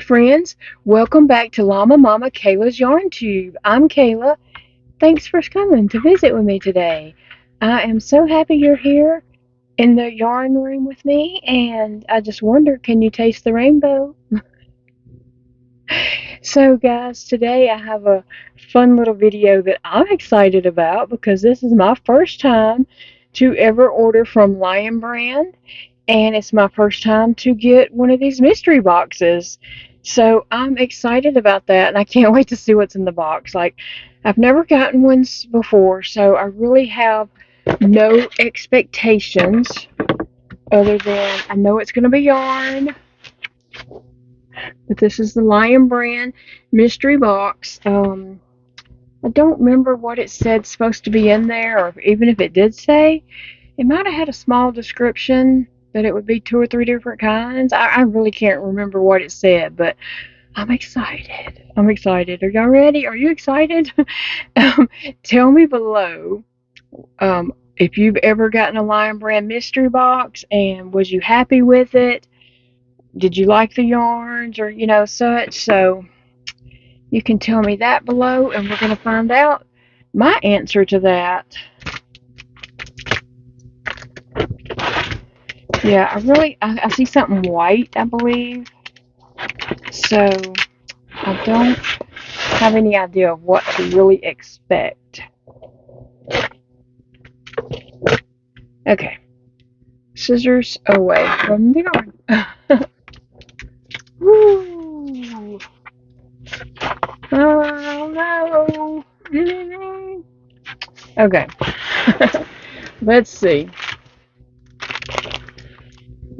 friends, welcome back to Llama Mama Kayla's Yarn Tube. I'm Kayla. Thanks for coming to visit with me today. I am so happy you're here in the yarn room with me, and I just wonder, can you taste the rainbow? So guys, today I have a fun little video that I'm excited about because this is my first time to ever order from Lion Brand. And it's my first time to get one of these mystery boxes. So I'm excited about that, and I can't wait to see what's in the box. Like, I've never gotten one before, so I really have no expectations other than I know it's going to be yarn. But this is the Lion Brand mystery box. I don't remember what it said supposed to be in there, or even if it did say. It might have had a small description that it would be 2 or 3 different kinds. I really can't remember what it said, but I'm excited. I'm excited. Are y'all ready? Are you excited? Tell me below if you've ever gotten a Lion Brand mystery box, and was you happy with it? Did you like the yarns, or such? So you can tell me that below, and we're going to find out my answer to that. Yeah, I see something white, I believe. So I don't have any idea of what to really expect. Okay. Scissors away from the yarn. Woo! Oh no! Okay. Let's see.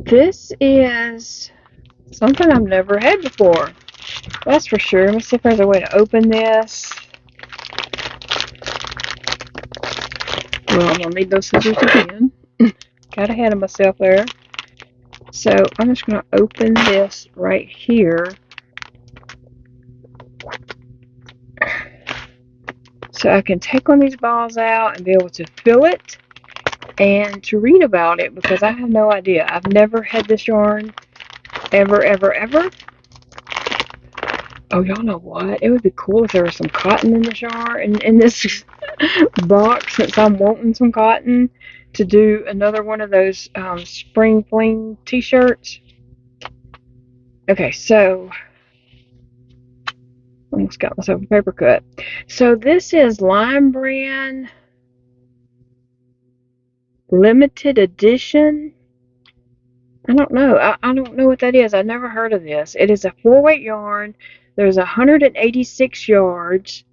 This is something I've never had before. That's for sure. Let me see if there's a way to open this. Well, I'm going to need those scissors again. Got ahead of myself there. So I'm just going to open this right here. So I can take one of these balls out and be able to fill it and to read about it, because I have no idea. I've never had this yarn ever, ever, ever. Oh, y'all know what? It would be cool if there was some cotton in this yarn, in this box, since I'm wanting some cotton to do another one of those spring fling t-shirts. Okay, so almost got myself a paper cut. So this is Lion Brand limited edition. I don't know. I don't know what that is. I've never heard of this. It is a 4-weight yarn. There's 186 yards.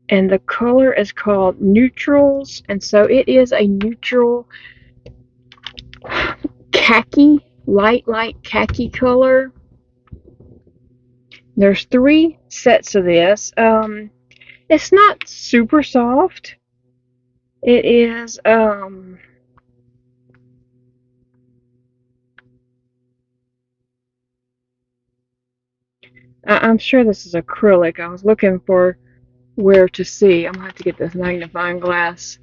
And the color is called Neutrals. And so it is a neutral khaki, light khaki color. There's 3 sets of this. It's not super soft. It is, I'm sure this is acrylic. I was looking for where to see. I'm going to have to get this magnifying glass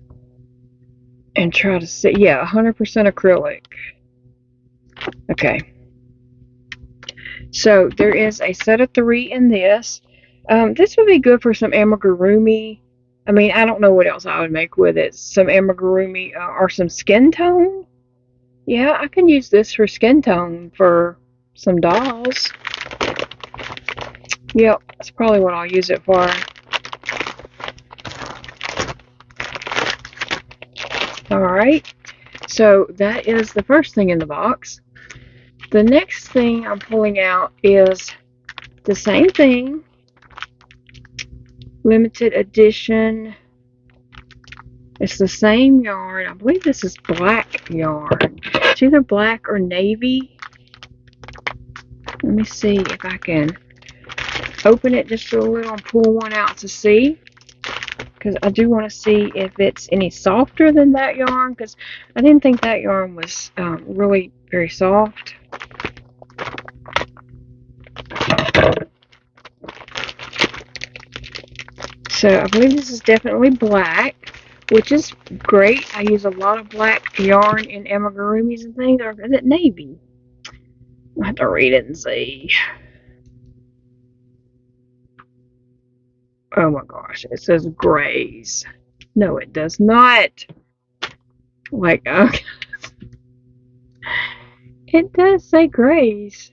and try to see. Yeah, 100% acrylic. Okay. So there is a set of 3 in this. This would be good for some amigurumi. I mean, I don't know what else I would make with it. Some amigurumi or some skin tone. Yeah, I can use this for skin tone for some dolls. Yep, that's probably what I'll use it for. Alright, so that is the first thing in the box. The next thing I'm pulling out is the same thing. Limited edition. It's the same yarn. I believe this is black yarn. It's either black or navy. Let me see if I can open it just a little and pull one out to see, because I do want to see if it's any softer than that yarn, because I didn't think that yarn was really very soft. So I believe this is definitely black, which is great. I use a lot of black yarn in amigurumis and things. Or is it navy? I'll have to read it and see. Oh my gosh, it says grays. No, it does not. Like, okay. It does say grays.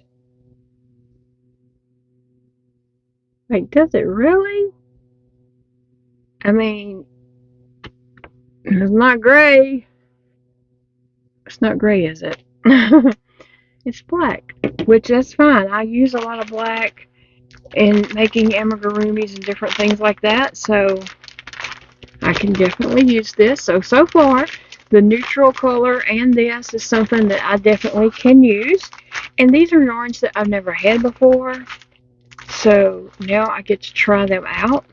Like, does it really? I mean, it's not gray. It's not gray, is it? It's black, which that's fine. I use a lot of black in making amigurumis and different things like that, so I can definitely use this. So far, the neutral color and this is something that I definitely can use. And these are yarns that I've never had before, so now I get to try them out.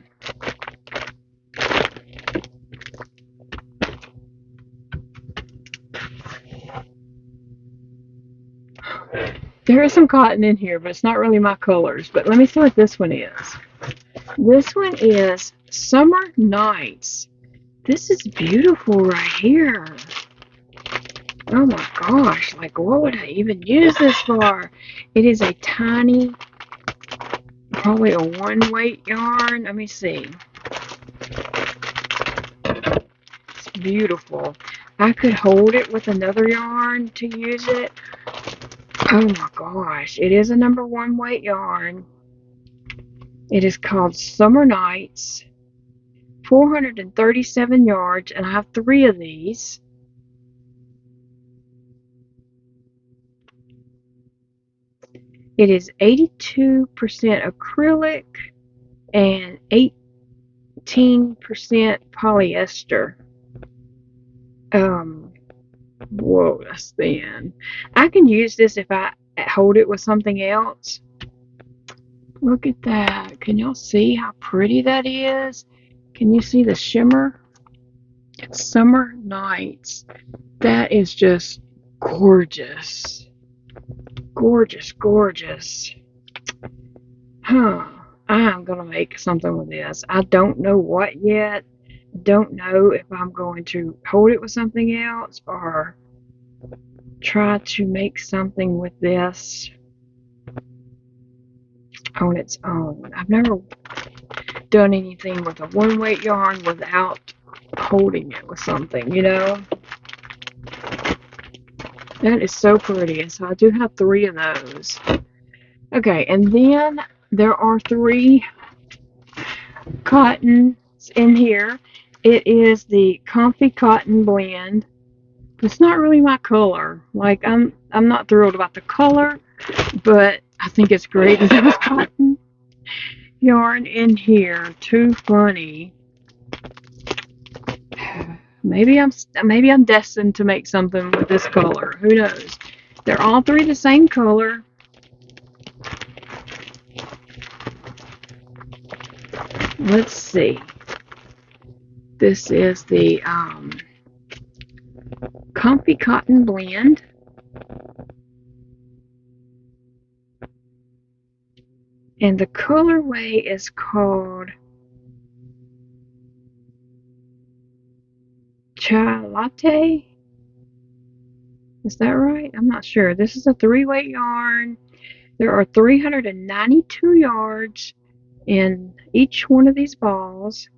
There is some cotton in here, but it's not really my colors. But let me see what this one is. This one is Summer Nights. This is beautiful right here. Oh my gosh, like what would I even use this for? It is a tiny, probably a 1 weight yarn. Let me see. It's beautiful. I could hold it with another yarn to use it. Oh my gosh, it is a number 1 weight yarn. It is called Summer Nights. 437 yards, and I have 3 of these. It is 82% acrylic and 18% polyester. Whoa, that's thin. I can use this if I hold it with something else. Look at that. Can y'all see how pretty that is? Can you see the shimmer? It's Summer Nights. That is just gorgeous. Gorgeous, gorgeous. Huh. I'm going to make something with this. I don't know what yet. Don't know if I'm going to hold it with something else or try to make something with this on its own. I've never done anything with a 1 weight yarn without holding it with something, you know? That is so pretty. And so I do have 3 of those. Okay, and then there are 3 cottons in here. It is the Comfy Cotton Blend. It's not really my color. Like I'm not thrilled about the color, but I think it's great that there's cotton yarn in here. Too funny. Maybe I'm destined to make something with this color. Who knows? They're all 3 the same color. Let's see. This is the Comfy Cotton Blend. And the colorway is called Chai Latte. Is that right? I'm not sure. This is a 3-weight yarn. There are 392 yards in each one of these balls.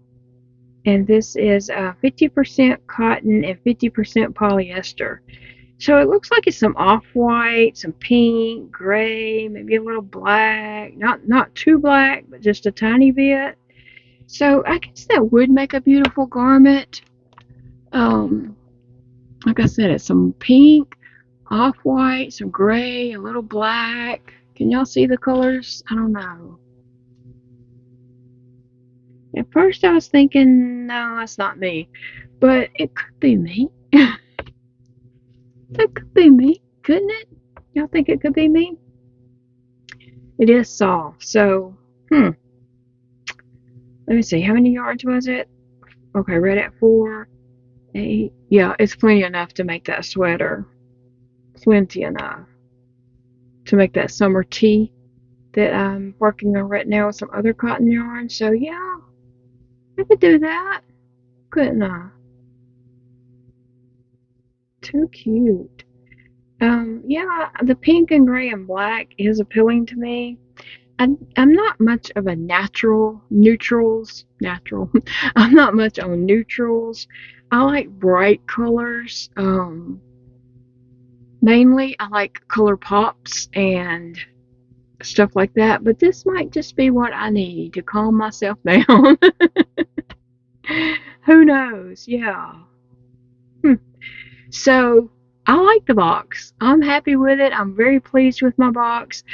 And this is 50% cotton and 50% polyester. So it looks like it's some off-white, some pink, gray, maybe a little black. Not too black, but just a tiny bit. So I guess that would make a beautiful garment. Like I said, it's some pink, off-white, some gray, a little black. Can y'all see the colors? I don't know. At first I was thinking, no, that's not me. But it could be me. That could be me, couldn't it? Y'all think it could be me? It is soft, so, let me see, how many yards was it? Okay, read at 4, 8. Yeah, it's plenty enough to make that sweater. Plenty enough to make that summer tee that I'm working on right now with some other cotton yarn. So yeah, I could do that, couldn't I? Too cute. Yeah, the pink and gray and black is appealing to me. I'm not much of a natural. I'm not much on neutrals. I like bright colors. Mainly I like color pops and stuff like that, but this might just be what I need to calm myself down. Who knows? Yeah. Hmm. So I like the box. I'm happy with it. I'm very pleased with my box.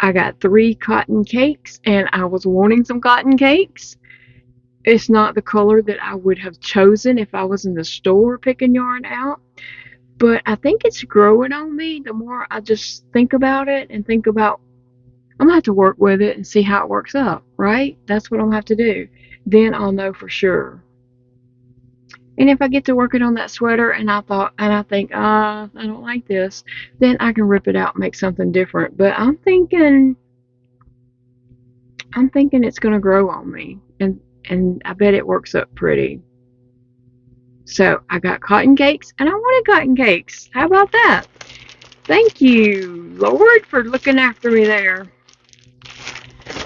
I got 3 cotton cakes, and I was wanting some cotton cakes. It's not the color that I would have chosen if I was in the store picking yarn out, but I think it's growing on me the more I just think about it and think about I'm gonna have to work with it and see how it works out, right? That's what I'm gonna have to do. Then I'll know for sure. And if I get to working on that sweater and I think, I don't like this, then I can rip it out and make something different. But I'm thinking it's gonna grow on me, and I bet it works up pretty. So I got cotton cakes, and I wanted cotton cakes. How about that? Thank you, Lord, for looking after me there.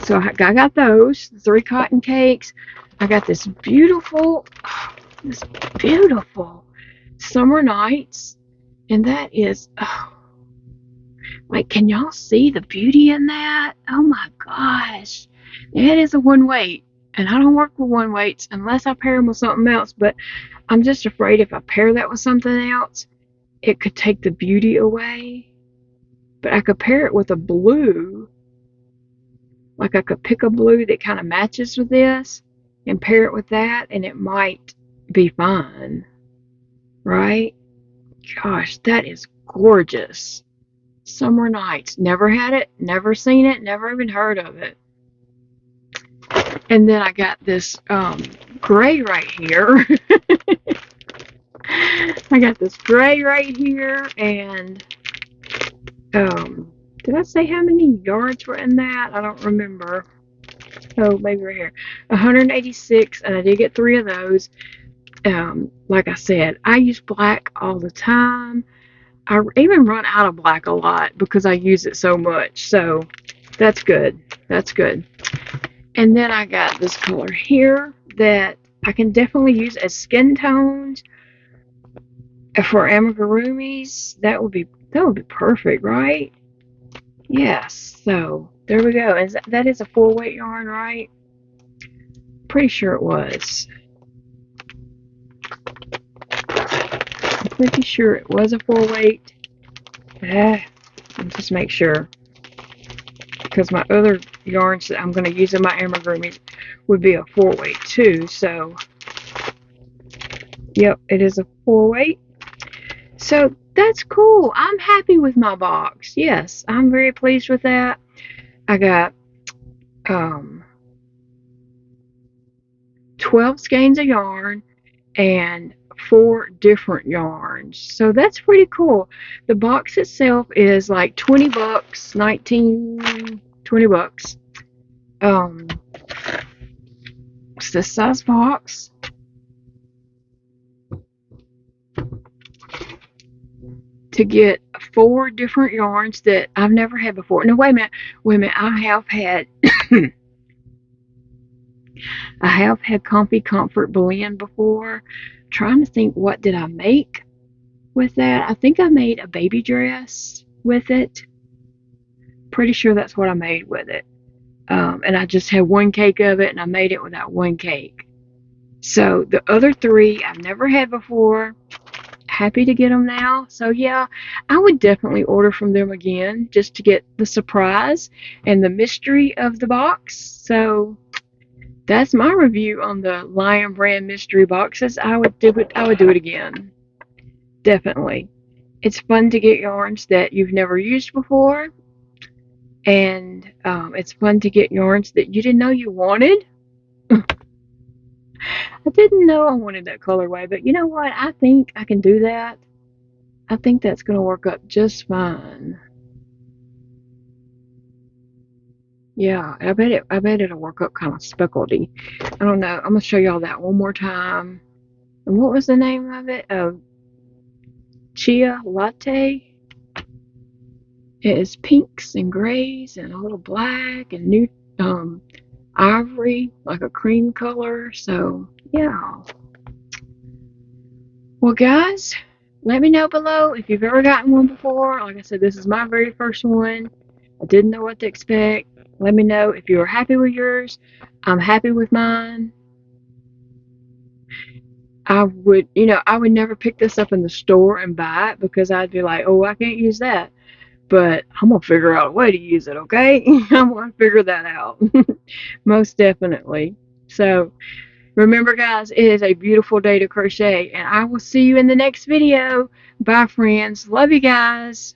So I got those 3 cotton cakes. I got this beautiful summer nights, and that is, like, can y'all see the beauty in that? Oh my gosh, it is a one weight, and I don't work with one weights unless I pair them with something else. But I'm just afraid if I pair that with something else, it could take the beauty away. But I could pair it with a blue, like I could pick a blue that kind of matches with this and pair it with that, and it might be fine, right? Gosh, that is gorgeous. Summer nights. Never had it, never seen it, never even heard of it. And then I got this gray right here. I got this gray right here, and did I say how many yards were in that? I don't remember. Oh, maybe right here. 186, and I did get 3 of those. Like I said, I use black all the time. I even run out of black a lot because I use it so much. So that's good. That's good. And then I got this color here that I can definitely use as skin tones for amigurumis. That would be perfect, right? Yes. So there we go. That is a 4-weight yarn, right? Pretty sure it was. I'm pretty sure it was a 4-weight. Let's just make sure, because my other yarns that I'm going to use in my amigurumi would be a 4-weight too. So, yep, it is a 4-weight. So that's cool. I'm happy with my box. Yes, I'm very pleased with that. I got 12 skeins of yarn and 4 different yarns. So that's pretty cool. The box itself is like 20 bucks, 19, 20 bucks. It's this size box. To get 4 different yarns that I've never had before. No, wait a minute. I have had I have had Comfy Comfort blend before. I'm trying to think, what did I make with that? I think I made a baby dress with it. Pretty sure that's what I made with it. And I just had 1 cake of it, and I made it with that 1 cake. So the other 3 I've never had before. Happy to get them now. So yeah, I would definitely order from them again just to get the surprise and the mystery of the box. So that's my review on the Lion brand mystery boxes. I would do it again. Definitely. It's fun to get yarns that you've never used before, and it's fun to get yarns that you didn't know you wanted. I didn't know I wanted that colorway, but you know what? I think I can do that. I think that's going to work up just fine. Yeah, I bet it'll work up kind of speckledy. I don't know. I'm going to show y'all that one more time. And what was the name of it? Chia Latte. It is pinks and grays and a little black and new ivory, like a cream color. So yeah. Well, guys, let me know below if you've ever gotten one before. Like I said, this is my very first one. I didn't know what to expect. Let me know if you were happy with yours. I'm happy with mine. I would never pick this up in the store and buy it because I'd be like, oh, I can't use that. But I'm going to figure out a way to use it, okay? I'm going to figure that out. Most definitely. So, remember, guys, it is a beautiful day to crochet, and I will see you in the next video. Bye, friends. Love you guys.